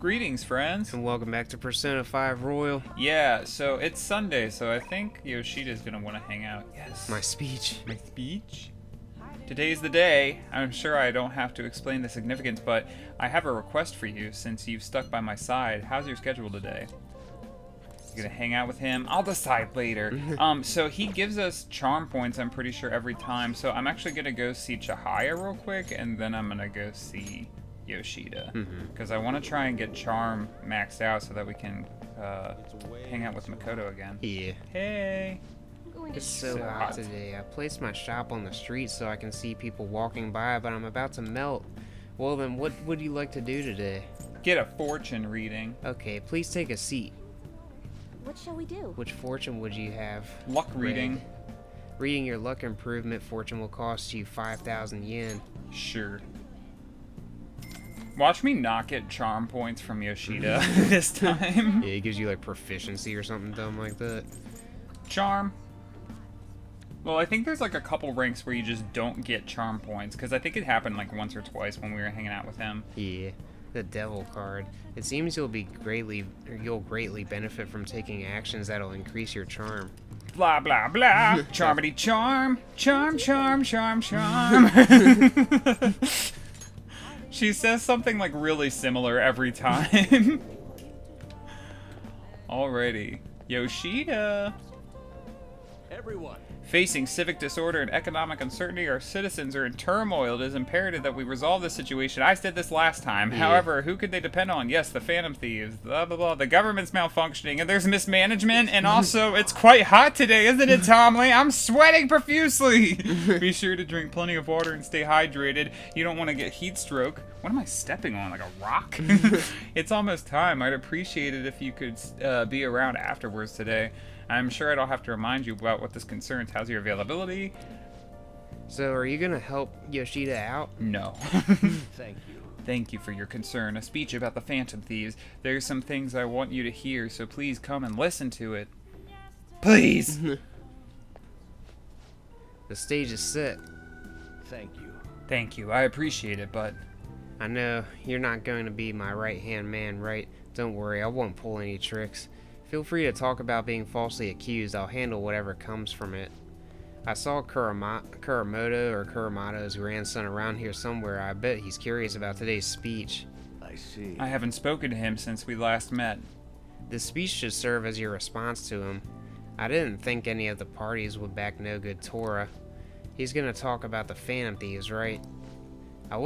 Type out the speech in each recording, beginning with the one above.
Greetings, friends. And welcome back to Persona 5 Royal. Yeah, so it's Sunday, so I think Yoshida's gonna want to hang out. Yes. My speech. My speech? Today's the day. I'm sure I don't have to explain the significance, but I have a request for you since you've stuck by my side. How's your schedule today? You gonna hang out with him? I'll decide later. So he gives us charm points, I'm pretty sure, every time. So I'm actually gonna go see Chihaya real quick, and then I'm gonna go see Yoshida. Because I want to try and get charm maxed out so that we can hang out with Makoto again. Yeah. Hey! It's so hot today. I placed my shop on the street so I can see people walking by, but I'm about to melt. Well then, what would you like to do today? Get a fortune reading. Okay, please take a seat. What shall we do? Which fortune would you have? Luck reading. Red. Reading your luck improvement fortune will cost you 5,000 yen. Sure. Watch me not get charm points from Yoshida this time. Yeah, it gives you like proficiency or something dumb like that. Charm. Well, I think there's like a couple ranks where you just don't get charm points, because I think it happened like once or twice when we were hanging out with him. Yeah. The Devil card. It seems you'll greatly benefit from taking actions that'll increase your charm. Blah, blah, blah. Charmity charm. Charm, charm, charm, charm. She says something like really similar every time. Alrighty. Yoshida. Everyone. Facing civic disorder and economic uncertainty, our citizens are in turmoil. It is imperative that we resolve this situation. I said this last time. Yeah. However, who could they depend on? Yes, the Phantom Thieves. Blah, blah, blah. The government's malfunctioning, and there's mismanagement, and also it's quite hot today, isn't it, Tomley? I'm sweating profusely. Be sure to drink plenty of water and stay hydrated. You don't want to get heat stroke. What am I stepping on? Like a rock? It's almost time. I'd appreciate it if you could be around afterwards today. I'm sure I don't have to remind you about what this concerns. How's your availability? So, are you gonna help Yoshida out? No. Thank you. Thank you for your concern. A speech about the Phantom Thieves. There's some things I want you to hear, so please come and listen to it. Please! The stage is set. Thank you. Thank you. I appreciate it, but... I know, you're not going to be my right-hand man, right? Don't worry, I won't pull any tricks. Feel free to talk about being falsely accused. I'll handle whatever comes from it. I saw Kuramoto or Kuramato's grandson around here somewhere. I bet he's curious about today's speech. I see. I haven't spoken to him since we last met. This speech should serve as your response to him. I didn't think any of the parties would back No Good Tora. He's gonna talk about the Phantom Thieves, right? I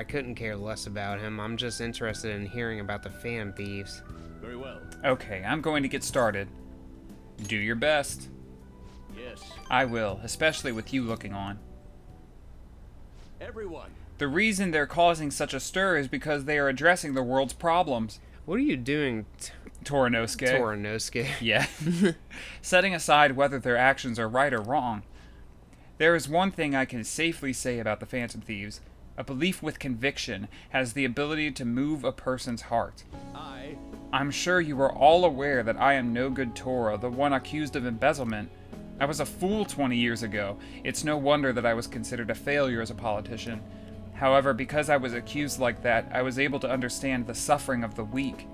couldn't care less about him. I'm just interested in hearing about the Phantom Thieves. Very well. Okay, I'm going to get started. Do your best. Yes. I will, especially with you looking on. Everyone. The reason they're causing such a stir is because they are addressing the world's problems. What are you doing, Torinosuke. Torinosuke? Yeah. Setting aside whether their actions are right or wrong. There is one thing I can safely say about the Phantom Thieves. A belief with conviction has the ability to move a person's heart. I'm sure you are all aware that I am No Good Tora, the one accused of embezzlement. I was a fool 20 years ago. It's no wonder that I was considered a failure as a politician. However, because I was accused like that, I was able to understand the suffering of the weak.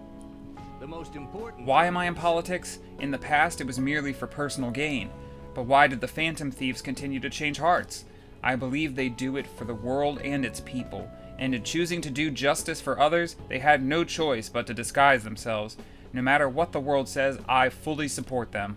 The most important. Why am I in politics? In the past, it was merely for personal gain. But why did the Phantom Thieves continue to change hearts? I believe they do it for the world and its people. And in choosing to do justice for others, they had no choice but to disguise themselves. No matter what the world says, I fully support them.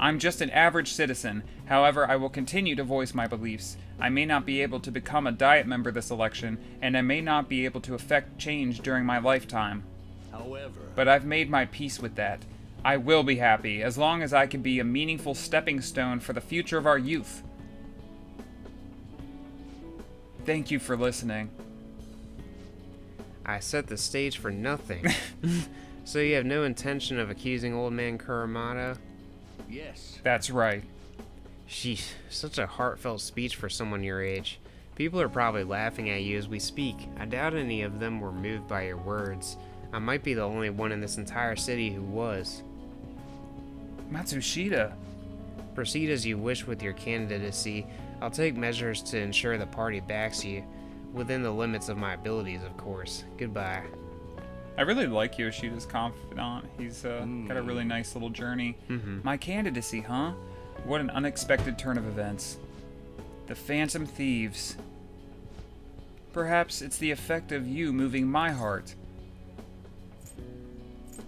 I'm just an average citizen. However, I will continue to voice my beliefs. I may not be able to become a Diet member this election, and I may not be able to effect change during my lifetime. However. But I've made my peace with that. I will be happy, as long as I can be a meaningful stepping stone for the future of our youth. Thank you for listening. I set the stage for nothing. So you have no intention of accusing old man Kuramato? Yes. That's right. Sheesh, such a heartfelt speech for someone your age. People are probably laughing at you as we speak. I doubt any of them were moved by your words. I might be the only one in this entire city who was. Matsushita. Proceed as you wish with your candidacy. I'll take measures to ensure the party backs you. Within the limits of my abilities, of course. Goodbye. I really like Yoshida's confidant. He's got a really nice little journey. My candidacy, huh? What an unexpected turn of events. The Phantom Thieves. Perhaps it's the effect of you moving my heart.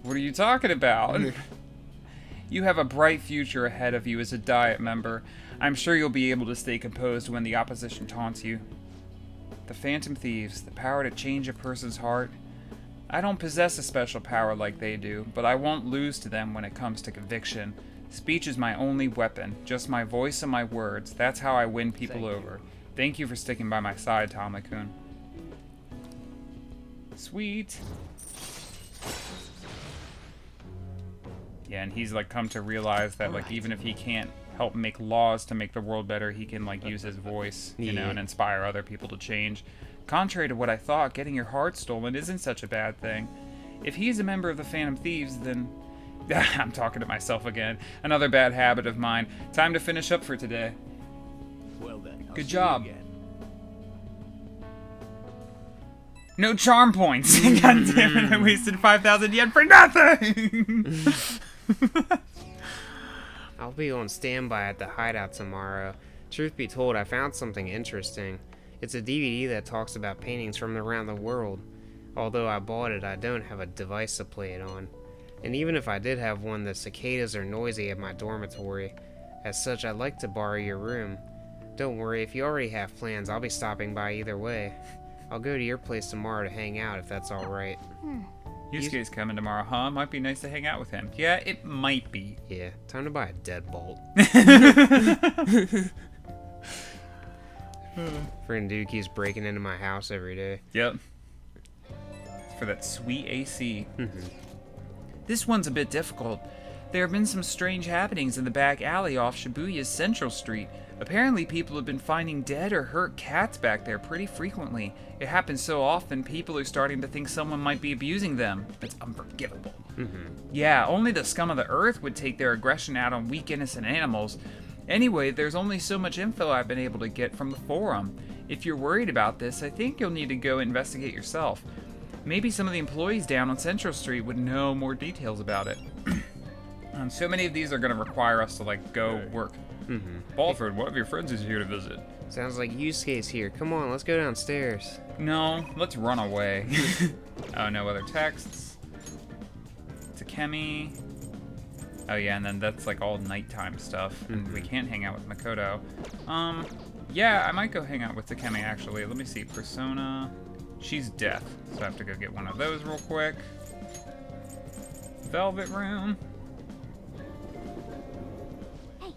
What are you talking about? You have a bright future ahead of you as a Diet member. I'm sure you'll be able to stay composed when the opposition taunts you. The Phantom Thieves, the power to change a person's heart. I don't possess a special power like they do, but I won't lose to them when it comes to conviction. Speech is my only weapon, just my voice and my words. That's how I win people over. Thank you for sticking by my side, Tamaki-kun. Sweet. Yeah, and he's like come to realize that like even if he can't help make laws to make the world better, he can like use his voice, you know, and inspire other people to change. Contrary to what I thought, getting your heart stolen isn't such a bad thing. If he's a member of the Phantom Thieves, then I'm talking to myself again. Another bad habit of mine. Time to finish up for today. Well then. I'll Good see job. you again. No charm points. God damn it, I wasted 5,000 yen for nothing. I'll be on standby at the hideout tomorrow. Truth be told, I found something interesting. It's a DVD that talks about paintings from around the world. Although I bought it, I don't have a device to play it on. And even if I did have one, the cicadas are noisy at my dormitory. As such, I'd like to borrow your room. Don't worry, if you already have plans, I'll be stopping by either way. I'll go to your place tomorrow to hang out, if that's alright. Yusuke's coming tomorrow, huh? Might be nice to hang out with him. Yeah, it might be. Yeah, time to buy a deadbolt. Friend dude keeps breaking into my house every day. Yep. For that sweet AC. This one's a bit difficult. There have been some strange happenings in the back alley off Shibuya's Central Street. Apparently people have been finding dead or hurt cats back there pretty frequently. It happens so often, people are starting to think someone might be abusing them. It's unforgivable. Yeah, only the scum of the earth would take their aggression out on weak innocent animals. Anyway, there's only so much info I've been able to get from the forum. If you're worried about this, I think you'll need to go investigate yourself. Maybe some of the employees down on Central Street would know more details about it. And so many of these are going to require us to, like, go work. Balford, one of your friends is here to visit. Sounds like Yusuke's here. Come on, let's go downstairs. No, let's run away. Oh, no other texts. Takemi. Oh, yeah, and then that's, like, all nighttime stuff. And we can't hang out with Makoto. Yeah, I might go hang out with Takemi, actually. Let me see. Persona. She's death, so I have to go get one of those real quick. Velvet Room. Hey,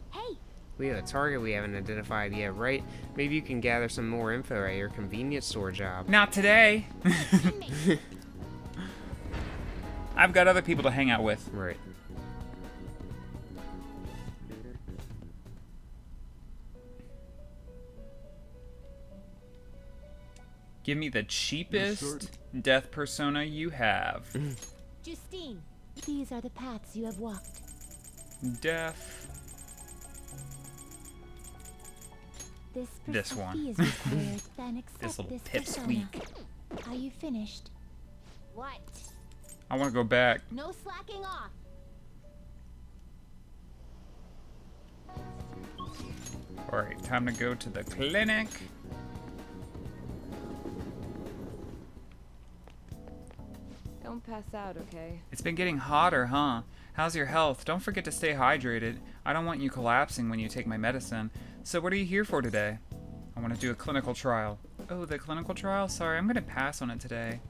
We have a target we haven't identified yet, right? Maybe you can gather some more info at your convenience store job. Not today. I've got other people to hang out with. Right. Give me the cheapest death persona you have. Justine, these are the paths you have walked. Death. This one. Is required, then accept This little persona. pipsqueak. Are you finished? What? I want to go back. No slacking off. Alright, time to go to the clinic. Don't pass out, okay? It's been getting hotter, huh? How's your health? Don't forget to stay hydrated. I don't want you collapsing when you take my medicine. So what are you here for today? I want to do a clinical trial. Oh, the clinical trial? Sorry, I'm going to pass on it today.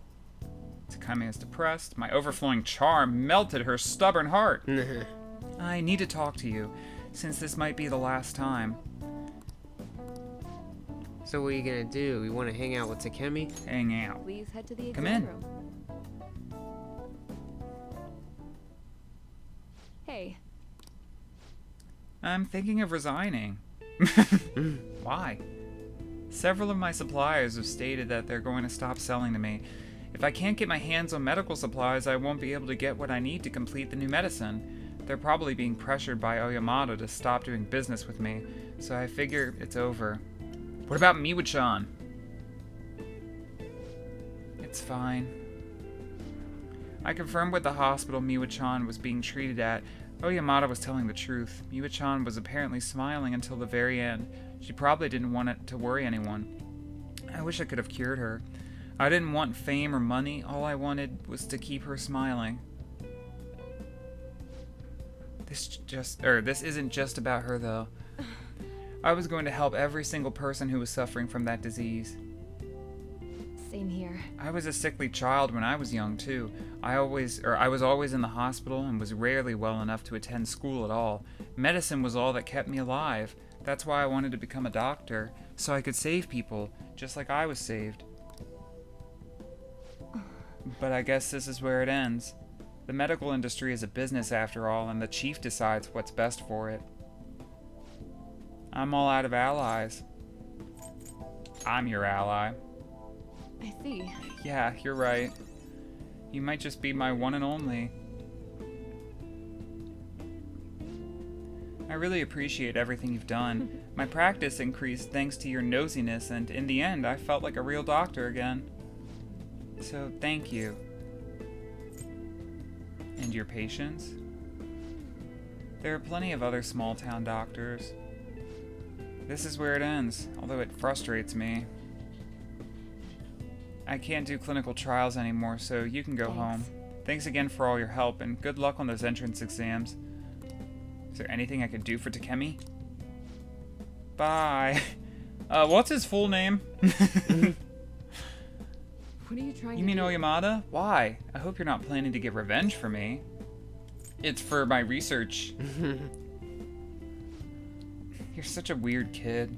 Takemi is depressed. My overflowing charm melted her stubborn heart. I need to talk to you, since this might be the last time. So what are you gonna do? You wanna hang out with Takemi? Hang out. Please head to the Come exam in. room. Hey, I'm thinking of resigning. Why? Several of my suppliers have stated that they're going to stop selling to me. If I can't get my hands on medical supplies, I won't be able to get what I need to complete the new medicine. They're probably being pressured by Oyamada to stop doing business with me, so I figure it's over. What about Miwa-chan? It's fine. I confirmed with the hospital Miwa-chan was being treated at. Oyamada was telling the truth. Miwa-chan was apparently smiling until the very end. She probably didn't want it to worry anyone. I wish I could have cured her. I didn't want fame or money. All I wanted was to keep her smiling. This isn't just about her, though. I was going to help every single person who was suffering from that disease. Same here. I was a sickly child when I was young, too. I was always in the hospital and was rarely well enough to attend school at all. Medicine was all that kept me alive. That's why I wanted to become a doctor, so I could save people, just like I was saved. But I guess this is where it ends. The medical industry is a business after all, and the chief decides what's best for it. I'm all out of allies. I'm your ally. I see. Yeah, you're right. You might just be my one and only. I really appreciate everything you've done. My practice increased thanks to your nosiness, and in the end, I felt like a real doctor again. So, thank you. And your patients? There are plenty of other small-town doctors. This is where it ends, although it frustrates me. I can't do clinical trials anymore, so you can go Thanks. home. Thanks again for all your help, and good luck on those entrance exams. Is there anything I could do for Takemi? Bye. What's his full name? What are you trying You to mean do? Oyamada? Why? I hope you're not planning to get revenge for me. It's for my research. You're such a weird kid.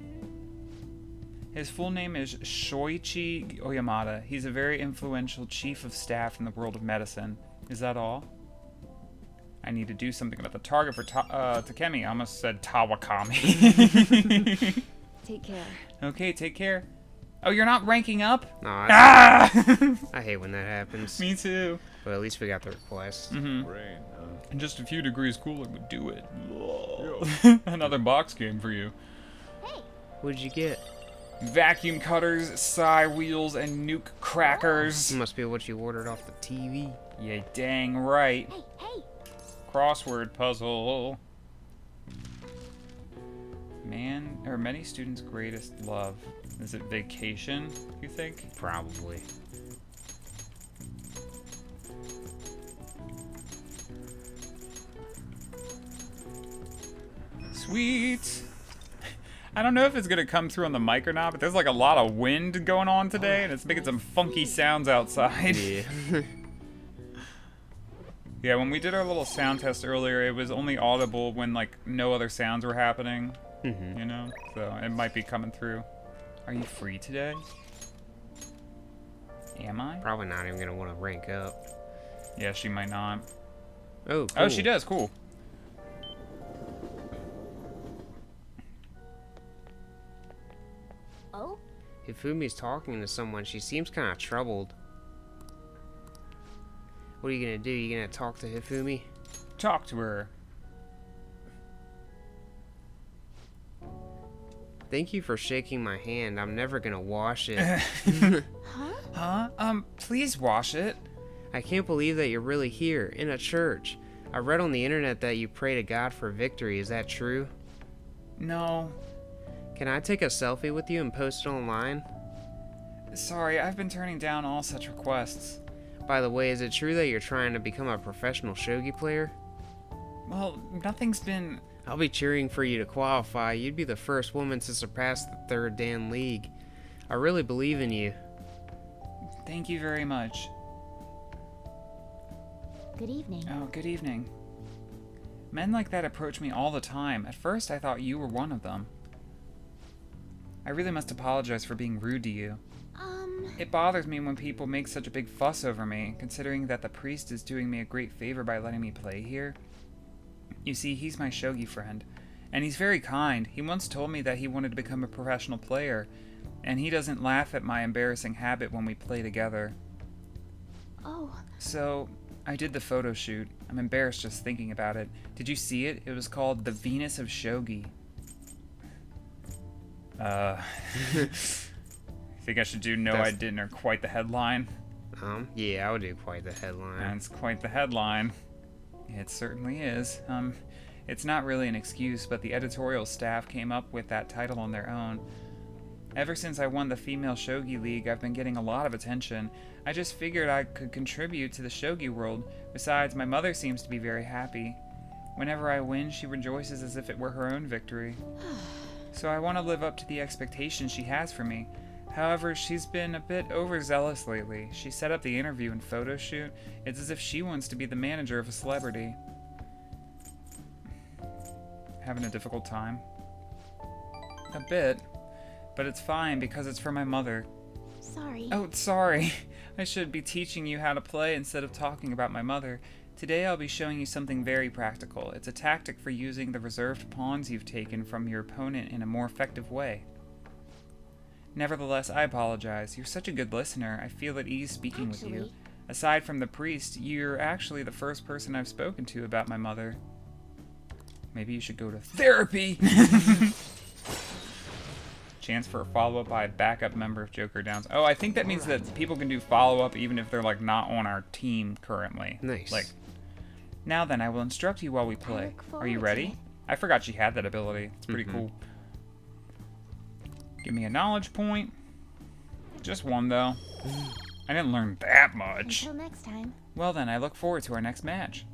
His full name is Shoichi Oyamada. He's a very influential chief of staff in the world of medicine. Is that all? I need to do something about the target for Takemi. I almost said Tawakami. Take care. Okay, take care. Oh, you're not ranking up? No, Ah! I hate when that happens. Me too. But at least we got the request. Rain, huh? And just a few degrees cooler would do it. Another box game for you. What'd you get? Vacuum cutters, sigh wheels, and nuke crackers. It must be what you ordered off the TV. Yeah, dang right. Hey, hey! Crossword puzzle. Many students' greatest love. Is it vacation, you think? Probably. Sweet. I don't know if it's gonna come through on the mic or not, but there's like a lot of wind going on today, and it's making some funky sounds outside. Yeah. Yeah, when we did our little sound test earlier, it was only audible when like no other sounds were happening. Mhm. You know, so it might be coming through. Are you free today? Am I? Probably not even gonna want to rank up. Yeah, she might not. Oh, cool. Oh, she does. Cool. Oh? Hifumi's talking to someone. She seems kind of troubled. What are you gonna do? You gonna talk to Hifumi? Talk to her. Thank you for shaking my hand. I'm never gonna wash it. Huh? Huh? Please wash it. I can't believe that you're really here, in a church. I read on the internet that you pray to God for victory. Is that true? No. Can I take a selfie with you and post it online? Sorry, I've been turning down all such requests. By the way, is it true that you're trying to become a professional shogi player? Well, nothing's been... I'll be cheering for you to qualify. You'd be the first woman to surpass the 3rd Dan League. I really believe in you. Thank you very much. Good evening. Oh, good evening. Men like that approach me all the time. At first, I thought you were one of them. I really must apologize for being rude to you. It bothers me when people make such a big fuss over me, considering that the priest is doing me a great favor by letting me play here. You see, he's my shogi friend, and he's very kind. He once told me that he wanted to become a professional player, and he doesn't laugh at my embarrassing habit when we play together. Oh, So, I did the photo shoot. I'm embarrassed just thinking about it. Did you see it? It was called The Venus of Shogi. I think I should do No, I That's- Didn't, or quite the headline. Yeah, I would do quite the headline. That's quite the headline. It certainly is. It's not really an excuse, but the editorial staff came up with that title on their own. Ever since I won the Female Shogi League, I've been getting a lot of attention. I just figured I could contribute to the shogi world. Besides, my mother seems to be very happy. Whenever I win, she rejoices as if it were her own victory. So I want to live up to the expectations she has for me. However, she's been a bit overzealous lately. She set up the interview and photo shoot. It's as if she wants to be the manager of a celebrity. Having a difficult time? A bit. But it's fine because it's for my mother. Sorry. Oh, sorry. I should be teaching you how to play instead of talking about my mother. Today I'll be showing you something very practical. It's a tactic for using the reserved pawns you've taken from your opponent in a more effective way. Nevertheless, I apologize. You're such a good listener. I feel at ease speaking with you. Actually- Aside from the priest, you're actually the first person I've spoken to about my mother. Maybe you should go to therapy! Chance for a follow-up by a backup member of Joker Downs. Oh, I think that means that people can do follow-up even if they're, like, not on our team currently. Nice. Like, now then, I will instruct you while we I play. look Are you forward to ready? it. I forgot she had that ability. It's pretty cool. Give me a knowledge point. Just one, though. I didn't learn that much. Until next time. Well then, I look forward to our next match.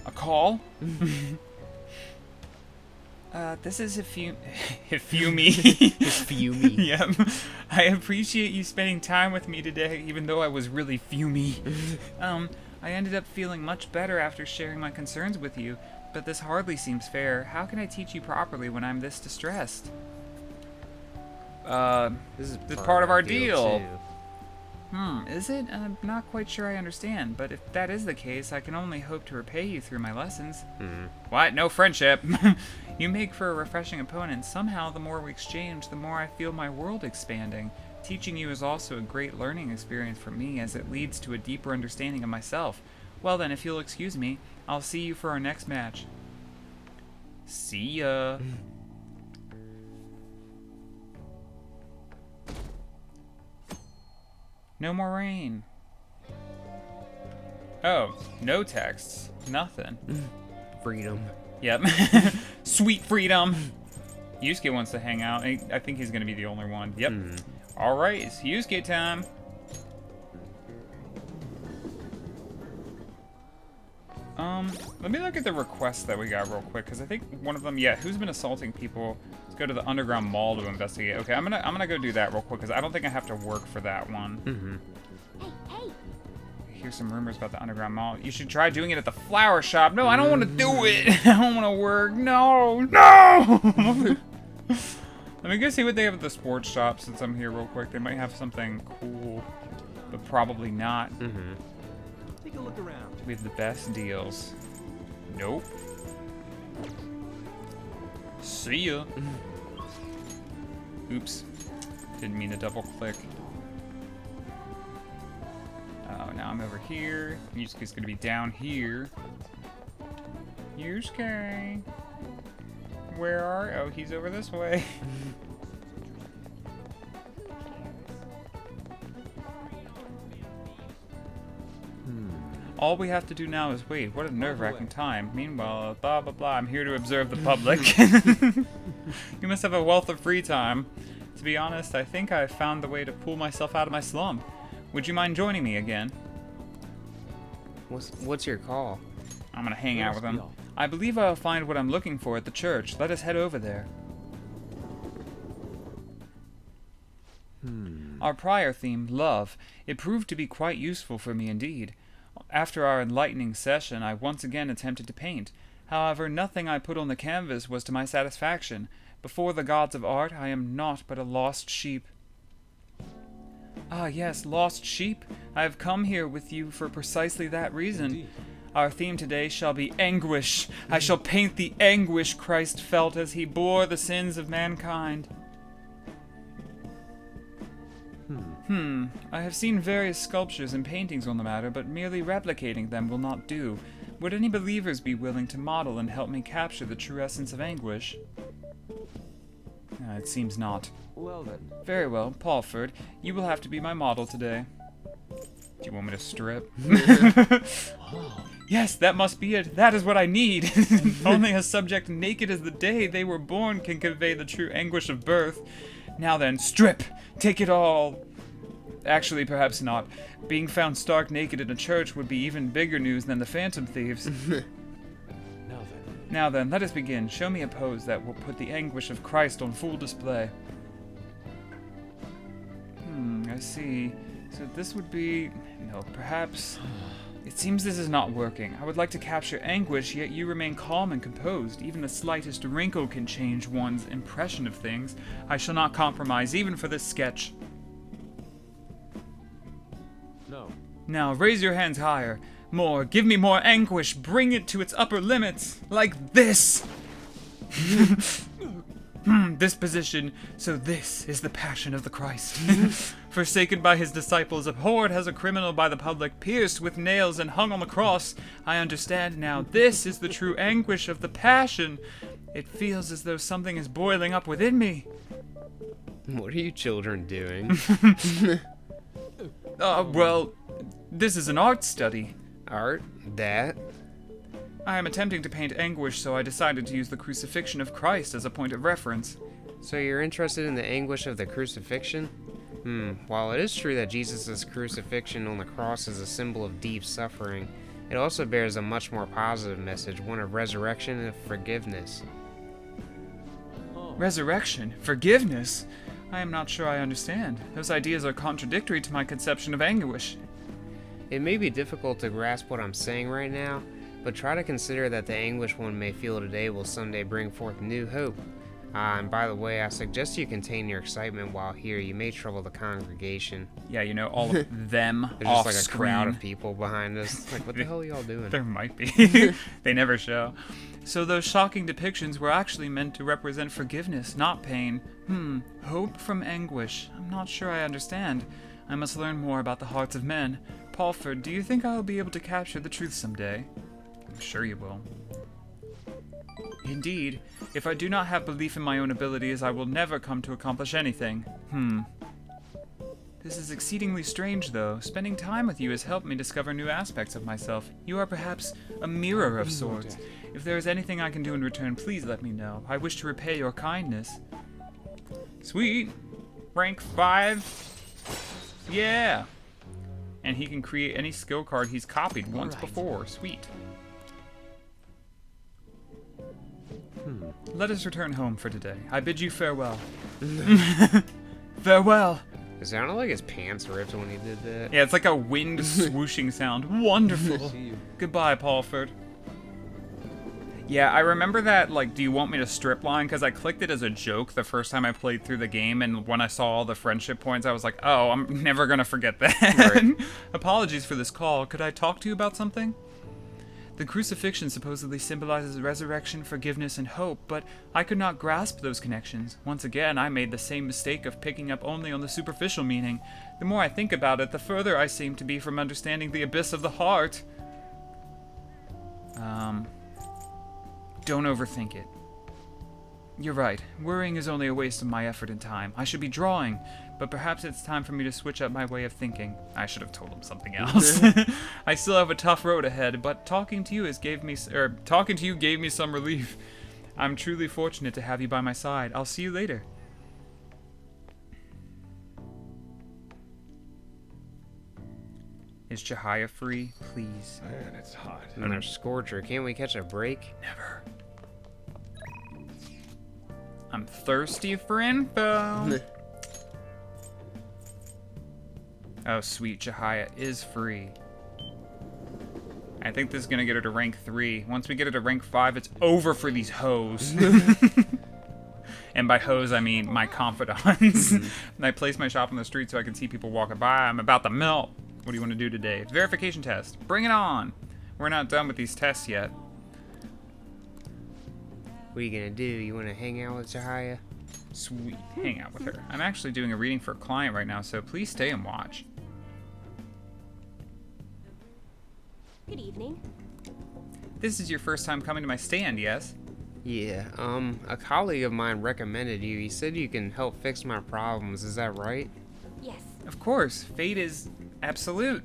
A call? This is Hifumi. Fumey. Yep. I appreciate you spending time with me today, even though I was really fumey. I ended up feeling much better after sharing my concerns with you, but this hardly seems fair. How can I teach you properly when I'm this distressed? This is part of our deal. too. Is it? I'm not quite sure I understand, but if that is the case, I can only hope to repay you through my lessons. What? No friendship? You make for a refreshing opponent. Somehow, the more we exchange, the more I feel my world expanding. Teaching you is also a great learning experience for me, as it leads to a deeper understanding of myself. Well then, if you'll excuse me, I'll see you for our next match. See ya. No more rain. Oh, no texts. Nothing. Freedom. Yep. Sweet freedom. Yusuke wants to hang out. I think he's going to be the only one. Yep. Alright, it's Yusuke time. Let me look at the requests that we got real quick, because I think one of them, yeah, who's been assaulting people? Let's go to the underground mall to investigate. Okay, I'm gonna go do that real quick, because I don't think I have to work for that one. Hey, hey! I hear some rumors about the underground mall. You should try doing it at the flower shop. No, I don't want to do it. I don't want to work. No, no! Let me go see what they have at the sports shop since I'm here real quick. They might have something cool, but probably not. Take a look around. We have the best deals. Nope. See ya. Oops. Didn't mean to double click. Oh, now I'm over here. Yusuke's gonna be down here. Yusuke. Where are? Oh, he's over this way. All we have to do now is wait. What a nerve-wracking time. Meanwhile, blah, blah, blah. I'm here to observe the public. You must have a wealth of free time. To be honest, I think I've found the way to pull myself out of my slump. Would you mind joining me again? What's your call? I'm gonna hang out with him. be off. I believe I'll find what I'm looking for at the church. Let us head over there. Our prior theme, love, it proved to be quite useful for me indeed. After our enlightening session, I once again attempted to paint. However, nothing I put on the canvas was to my satisfaction. Before the gods of art, I am naught but a lost sheep. Ah, yes, lost sheep. I have come here with you for precisely that reason. Indeed. Our theme today shall be anguish. I shall paint the anguish Christ felt as he bore the sins of mankind. I have seen various sculptures and paintings on the matter, but merely replicating them will not do. Would any believers be willing to model and help me capture the true essence of anguish? It seems not. Well then. Very well, Paulford, you will have to be my model today. Do you want me to strip? Yes, that must be it. That is what I need. Only a subject naked as the day they were born can convey the true anguish of birth. Now then, strip! Take it all! Actually, perhaps not. Being found stark naked in a church would be even bigger news than the Phantom Thieves. Now then, let us begin. Show me a pose that will put the anguish of Christ on full display. I see. So this would be... No, perhaps... It seems this is not working. I would like to capture anguish, yet you remain calm and composed. Even the slightest wrinkle can change one's impression of things. I shall not compromise, even for this sketch. No. Now, raise your hands higher. More. Give me more anguish. Bring it to its upper limits. Like this. This position. So this is the passion of the Christ. Forsaken by his disciples, abhorred as a criminal by the public, pierced with nails and hung on the cross. I understand now. This is the true anguish of the passion. It feels as though something is boiling up within me. What are you children doing? Well, this is an art study. Art? That? I am attempting to paint anguish, so I decided to use the crucifixion of Christ as a point of reference. So you're interested in the anguish of the crucifixion? While it is true that Jesus' crucifixion on the cross is a symbol of deep suffering, it also bears a much more positive message, one of resurrection and forgiveness. Resurrection? Forgiveness? I am not sure I understand. Those ideas are contradictory to my conception of anguish. It may be difficult to grasp what I'm saying right now, but try to consider that the anguish one may feel today will someday bring forth new hope. And by the way, I suggest you contain your excitement while here. You may trouble the congregation. Yeah, you know, all of them There's off just like a screen. crowd of people behind us. Like, what the hell are y'all doing? There might be. They never show. So those shocking depictions were actually meant to represent forgiveness, not pain. Hope from anguish. I'm not sure I understand. I must learn more about the hearts of men. Paulford, do you think I will be able to capture the truth someday? I'm sure you will. Indeed, if I do not have belief in my own abilities, I will never come to accomplish anything. This is exceedingly strange, though. Spending time with you has helped me discover new aspects of myself. You are perhaps a mirror of sorts. If there is anything I can do in return, please let me know. I wish to repay your kindness. Sweet. Rank 5. Yeah. And he can create any skill card he's copied once before. Sweet. Let us return home for today. I bid you farewell. Farewell. It sounded like his pants ripped when he did that. Yeah, it's like a wind swooshing sound. Wonderful. See you. Goodbye, Paulford. Yeah, I remember that, like, do you want me to strip line? Because I clicked it as a joke the first time I played through the game, and when I saw all the friendship points, I was like, oh, I'm never going to forget that. Right. Apologies for this call. Could I talk to you about something? The crucifixion supposedly symbolizes resurrection, forgiveness, and hope, but I could not grasp those connections. Once again, I made the same mistake of picking up only on the superficial meaning. The more I think about it, the further I seem to be from understanding the abyss of the heart. Don't overthink it. You're right. Worrying is only a waste of my effort and time. I should be drawing, but perhaps it's time for me to switch up my way of thinking. I should have told him something else. I still have a tough road ahead, but talking to you gave me some relief. I'm truly fortunate to have you by my side. I'll see you later. Is Chihaya free? Please. Man, it's hot. Another Scorcher. Can't we catch a break? Never. I'm thirsty for info. Oh, sweet. Chihaya is free. I think this is going to get her to rank 3. Once we get her to rank 5, it's over for these hoes. And by hoes, I mean my confidants. And I place my shop on the street so I can see people walking by. I'm about to melt. What do you want to do today? Verification test. Bring it on. We're not done with these tests yet. What are you gonna do? You wanna hang out with Chihaya? Sweet. Hang out with her. I'm actually doing a reading for a client right now, so please stay and watch. Good evening. This is your first time coming to my stand, yes? Yeah, a colleague of mine recommended you. He said you can help fix my problems. Is that right? Yes. Of course, fate is absolute.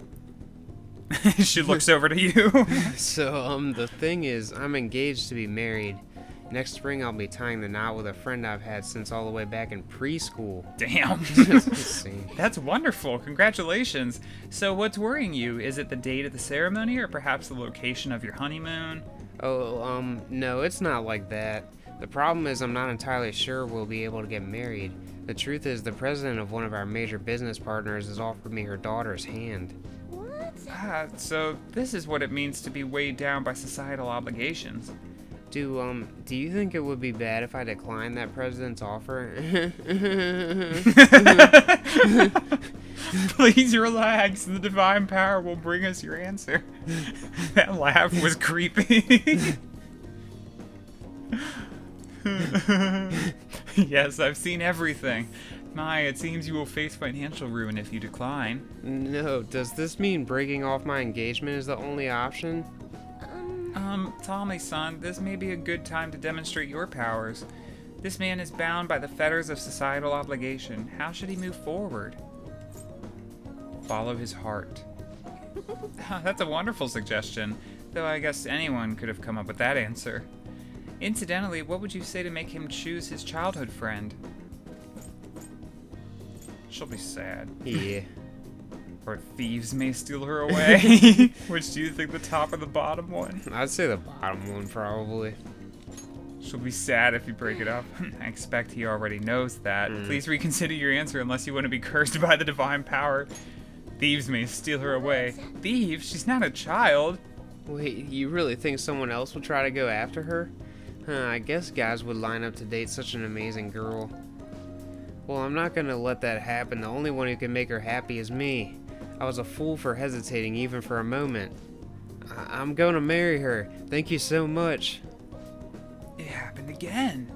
She looks over to you. So, the thing is, I'm engaged to be married. Next spring, I'll be tying the knot with a friend I've had since all the way back in preschool. Damn. That's insane. That's wonderful. Congratulations. So, what's worrying you? Is it the date of the ceremony or perhaps the location of your honeymoon? Oh, no, it's not like that. The problem is I'm not entirely sure we'll be able to get married. The truth is the president of one of our major business partners has offered me her daughter's hand. What? So this is what it means to be weighed down by societal obligations. Do you think it would be bad if I declined that president's offer? Please relax. The divine power will bring us your answer. That laugh was creepy. Yes, I've seen everything. My, it seems you will face financial ruin if you decline. No, does this mean breaking off my engagement is the only option? Tommy, son, this may be a good time to demonstrate your powers. This man is bound by the fetters of societal obligation. How should he move forward? Follow his heart. That's a wonderful suggestion, though I guess anyone could have come up with that answer. Incidentally, what would you say to make him choose his childhood friend? She'll be sad. Yeah. Or thieves may steal her away. Which do you think, the top or the bottom one? I'd say the bottom one, probably. She'll be sad if you break it up. I expect he already knows that. Please reconsider your answer unless you want to be cursed by the divine power. Thieves may steal her away. Thieves? She's not a child. Wait, you really think someone else would try to go after her? I guess guys would line up to date such an amazing girl. Well, I'm not gonna let that happen. The only one who can make her happy is me. I was a fool for hesitating even for a moment. I'm gonna marry her. Thank you so much. It happened again.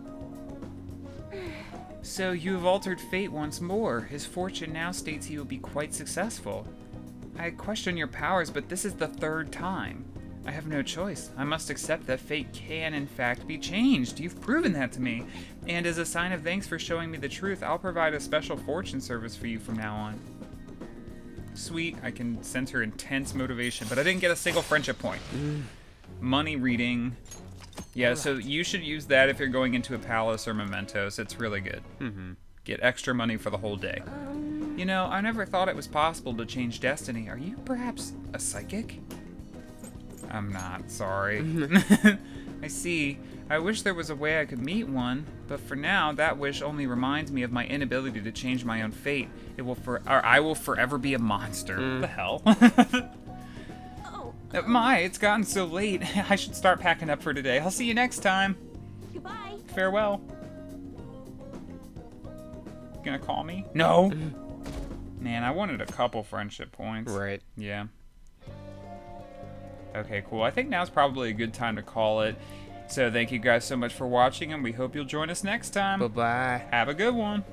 So you have altered fate once more. His fortune now states he will be quite successful. I question your powers, but this is the third time. I have no choice. I must accept that fate can, in fact, be changed. You've proven that to me. And as a sign of thanks for showing me the truth, I'll provide a special fortune service for you from now on. Sweet, I can sense her intense motivation, but I didn't get a single friendship point. Money reading. Yeah, so you should use that if you're going into a palace or mementos. It's really good. Get extra money for the whole day. You know, I never thought it was possible to change destiny. Are you perhaps a psychic? I'm not, sorry. I see. I wish there was a way I could meet one, but for now, that wish only reminds me of my inability to change my own fate. I will forever be a monster. The hell? Oh. My, it's gotten so late. I should start packing up for today. I'll see you next time. Goodbye. Farewell. Gonna call me? No. Man, I wanted a couple friendship points. Right. Yeah. Okay, cool. I think now's probably a good time to call it. So thank you guys so much for watching, and we hope you'll join us next time. Bye-bye. Have a good one.